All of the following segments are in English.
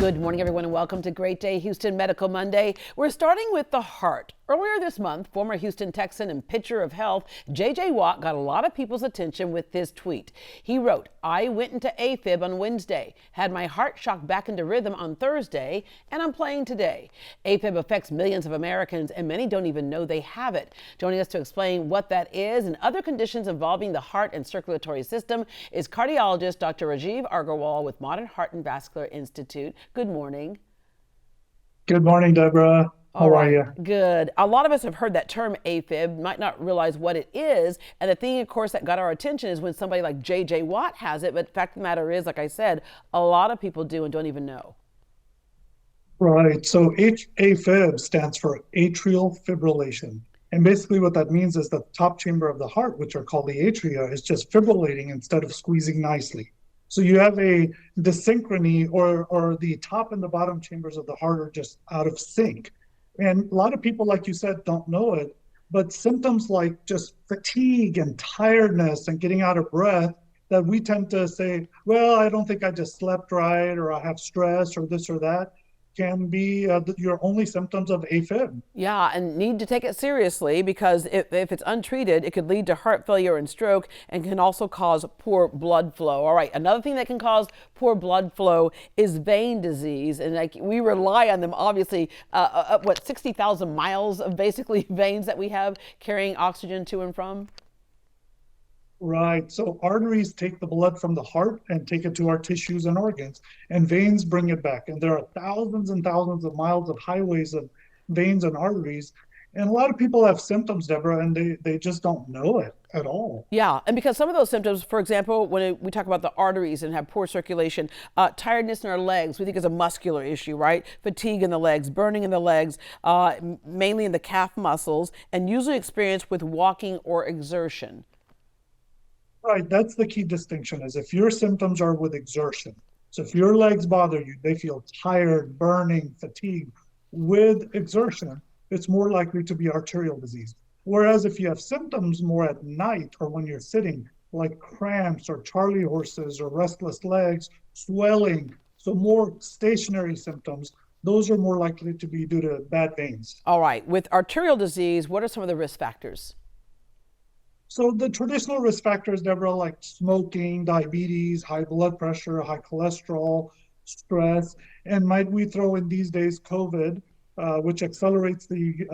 Good morning, everyone, and welcome to Great Day Houston Medical Monday. We're starting with the heart. Earlier this month, former Houston Texan and pitcher of health, J.J. Watt, got a lot of people's attention with this tweet. He wrote, "I went into AFib on Wednesday, had my heart shocked back into rhythm on Thursday, and I'm playing today." AFib affects millions of Americans, and many don't even know they have it. Joining us to explain what that is and other conditions involving the heart and circulatory system is cardiologist Dr. Rajiv Agarwal with Modern Heart and Vascular Institute. Good morning. Good morning, Deborah. How are you? Good. A lot of us have heard that term AFib, might not realize what it is. And the thing, of course, that got our attention is when somebody like J.J. Watt has it. But the fact of the matter is, like I said, a lot of people do and don't even know. Right. So AFib stands for atrial fibrillation. And basically what that means is the top chamber of the heart, which are called the atria, is just fibrillating instead of squeezing nicely. So you have a dyssynchrony or the top and the bottom chambers of the heart are just out of sync. And a lot of people, like you said, don't know it, but symptoms like just fatigue and tiredness and getting out of breath that we tend to say, well, I don't think I just slept right, or I have stress or this or that, can be your only symptoms of AFib. Yeah, and need to take it seriously because if it's untreated, it could lead to heart failure and stroke and can also cause poor blood flow. All right, another thing that can cause poor blood flow is vein disease. And like we rely on them, obviously, 60,000 miles of basically veins that we have carrying oxygen to and from? Right. So arteries take the blood from the heart and take it to our tissues and organs, and veins bring it back. And there are thousands and thousands of miles of highways of veins and arteries. And a lot of people have symptoms, Deborah, and they just don't know it at all. Yeah, and because some of those symptoms, for example, when we talk about the arteries and have poor circulation, tiredness in our legs, we think is a muscular issue, right? Fatigue in the legs, burning in the legs, mainly in the calf muscles, and usually experienced with walking or exertion. Right, that's the key distinction, is if your symptoms are with exertion. So if your legs bother you, they feel tired, burning, fatigued. With exertion, it's more likely to be arterial disease. Whereas if you have symptoms more at night or when you're sitting, like cramps or Charlie horses or restless legs, swelling, so more stationary symptoms, those are more likely to be due to bad veins. All right, with arterial disease, what are some of the risk factors? So the traditional risk factors, Deborah, like smoking, diabetes, high blood pressure, high cholesterol, stress, and might we throw in these days COVID, which accelerates the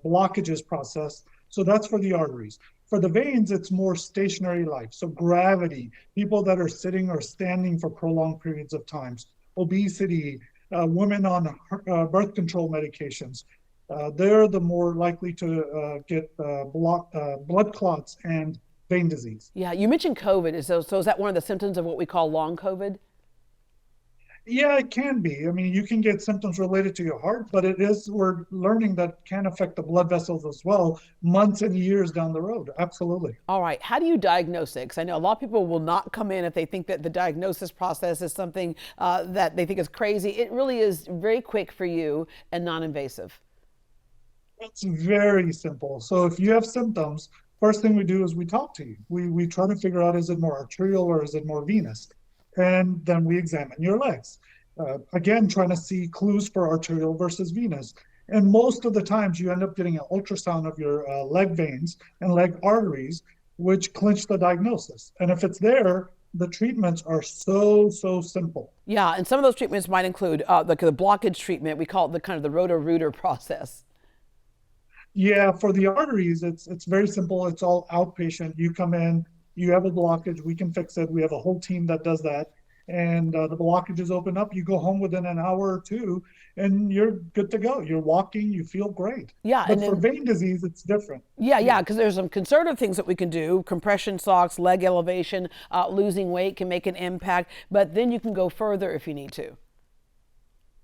blockages process. So that's for the arteries. For the veins, it's more stationary life. So gravity, people that are sitting or standing for prolonged periods of times, obesity, women on birth control medications. They're the more likely to get blood clots and vein disease. Yeah, you mentioned COVID. So is that one of the symptoms of what we call long COVID? Yeah, it can be. I mean, you can get symptoms related to your heart, but we're learning that can affect the blood vessels as well, months and years down the road. Absolutely. All right, how do you diagnose it? Because I know a lot of people will not come in if they think that the diagnosis process is something that they think is crazy. It really is very quick for you and non-invasive. It's very simple. So if you have symptoms, first thing we do is we talk to you. We try to figure out, is it more arterial or is it more venous? And then we examine your legs. Again, trying to see clues for arterial versus venous. And most of the times you end up getting an ultrasound of your leg veins and leg arteries, which clinch the diagnosis. And if it's there, the treatments are so simple. Yeah, and some of those treatments might include the blockage treatment. We call it the kind of the roto-rooter process. Yeah, for the arteries, it's very simple. It's all outpatient. You come in, you have a blockage, we can fix it. We have a whole team that does that. And the blockages open up, you go home within an hour or two, and you're good to go. You're walking, you feel great. Yeah, but for vein disease, it's different. Yeah, because there's some conservative things that we can do. Compression socks, leg elevation, losing weight can make an impact, but then you can go further if you need to.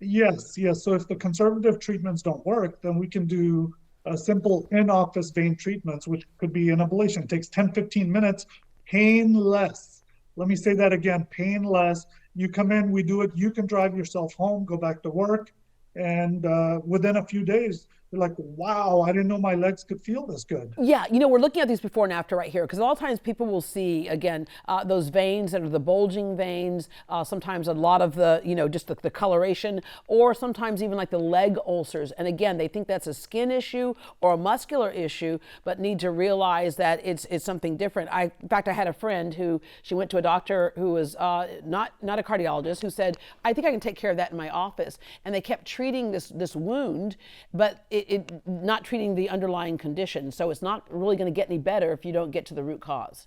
Yes. So if the conservative treatments don't work, then we can do simple in-office vein treatments, which could be an ablation. It takes 10, 15 minutes, painless. Let me say that again, painless. You come in, we do it. You can drive yourself home, go back to work, and within a few days, They're like, wow, I didn't know my legs could feel this good. Yeah, you know, we're looking at these before and after right here because a lot of times people will see, again, those veins that are the bulging veins, sometimes a lot of the, you know, just the coloration, or sometimes even like the leg ulcers. And again, they think that's a skin issue or a muscular issue, but need to realize that it's something different. In fact, I had a friend who, she went to a doctor who was not a cardiologist, who said, I think I can take care of that in my office. And they kept treating this wound, but it not treating the underlying condition. So it's not really going to get any better if you don't get to the root cause.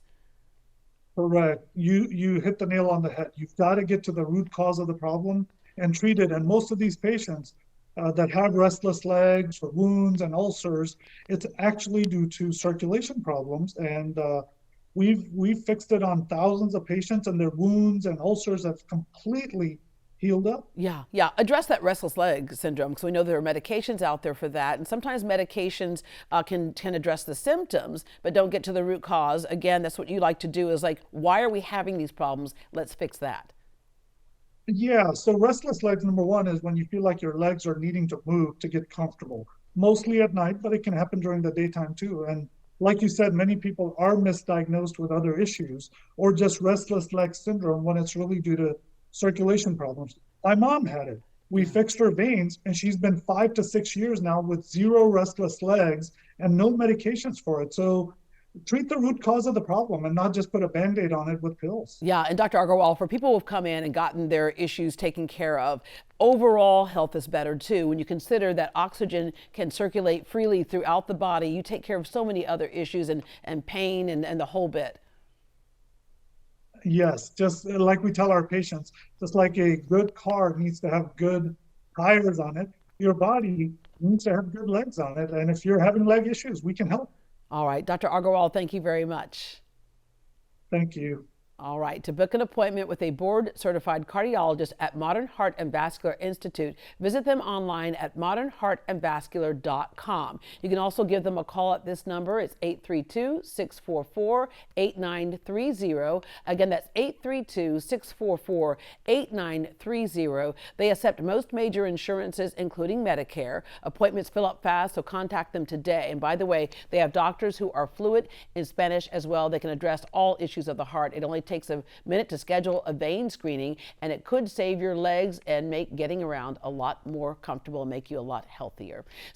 Correct. You hit the nail on the head. You've got to get to the root cause of the problem and treat it. And most of these patients that have restless legs or wounds and ulcers, it's actually due to circulation problems. And we've fixed it on thousands of patients, and their wounds and ulcers have completely healed up. Yeah, yeah. Address that restless leg syndrome because we know there are medications out there for that, and sometimes medications can address the symptoms but don't get to the root cause. Again, that's what you like to do, is like, why are we having these problems? Let's fix that. Yeah, so restless legs, number one, is when you feel like your legs are needing to move to get comfortable, mostly at night, but it can happen during the daytime too. And like you said, many people are misdiagnosed with other issues or just restless leg syndrome when it's really due to circulation problems. My mom had it. We fixed her veins, and she's been 5 to 6 years now with zero restless legs and no medications for it. So treat the root cause of the problem and not just put a Band-Aid on it with pills. Yeah, and Dr. Agarwal, for people who have come in and gotten their issues taken care of, overall health is better too. When you consider that oxygen can circulate freely throughout the body, you take care of so many other issues and pain and the whole bit. Yes, just like we tell our patients, just like a good car needs to have good tires on it, your body needs to have good legs on it. And if you're having leg issues, we can help. All right, Dr. Agarwal, thank you very much. Thank you. All right, to book an appointment with a board-certified cardiologist at Modern Heart and Vascular Institute, visit them online at modernheartandvascular.com. You can also give them a call at this number. It's 832-644-8930. Again, that's 832-644-8930. They accept most major insurances, including Medicare. Appointments fill up fast, so contact them today. And by the way, they have doctors who are fluent in Spanish as well. They can address all issues of the heart. It only takes a minute to schedule a vein screening, and it could save your legs and make getting around a lot more comfortable and make you a lot healthier.